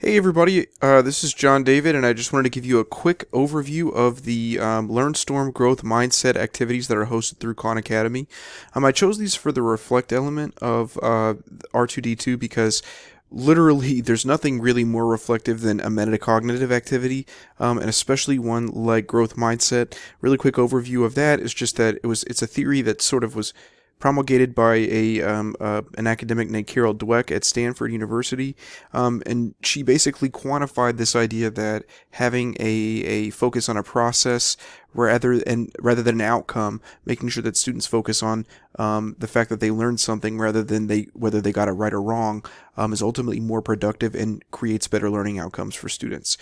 Hey everybody, this is John David, and I just wanted to give you a quick overview of the Learnstorm growth mindset activities that are hosted through Khan Academy. I chose these for the reflect element of R2D2 because literally there's nothing really more reflective than a metacognitive activity, and especially one like growth mindset. Really quick overview of that is just that it's a theory that sort of was promulgated by an academic named Carol Dweck at Stanford University, and she basically quantified this idea that having a focus on a process rather than an outcome, making sure that students focus on the fact that they learned something rather than whether they got it right or wrong, is ultimately more productive and creates better learning outcomes for students.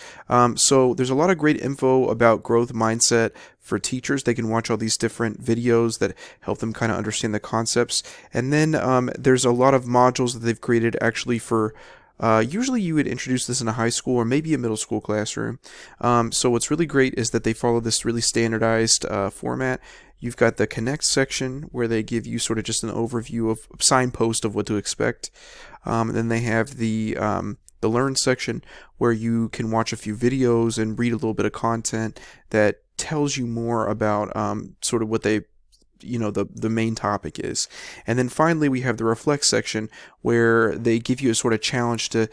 So there's a lot of great info about growth mindset for teachers. They can watch all these different videos that help them kind of understand the concepts. And then there's a lot of modules that they've created actually for usually you would introduce this in a high school or maybe a middle school classroom. So what's really great is that they follow this really standardized format. You've got the connect section where they give you sort of just an overview of signpost of what to expect. Then they have the learn section where you can watch a few videos and read a little bit of content that tells you more about sort of what the main topic is. And then finally we have the reflect section where they give you a sort of challenge to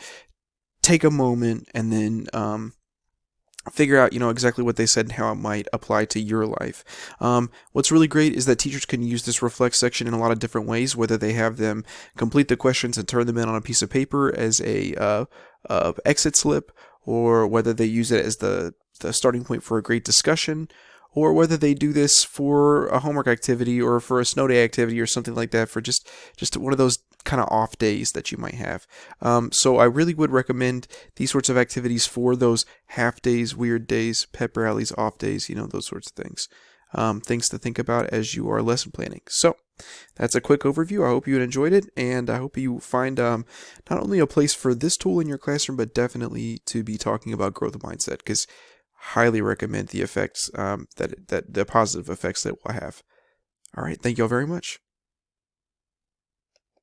take a moment and then figure out exactly what they said and how it might apply to your life. What's really great is that teachers can use this reflect section in a lot of different ways, whether they have them complete the questions and turn them in on a piece of paper as a exit slip, or whether they use it as the starting point for a great discussion, or whether they do this for a homework activity or for a snow day activity or something like that, for just one of those kind of off days that you might have. So I really would recommend these sorts of activities for those half days, weird days, pep rallies, off days, those sorts of things. Things to think about as you are lesson planning. So that's a quick overview. I hope you enjoyed it, and I hope you find not only a place for this tool in your classroom, but definitely to be talking about growth mindset, because highly recommend the effects that the positive effects that it will have. All right, thank you all very much.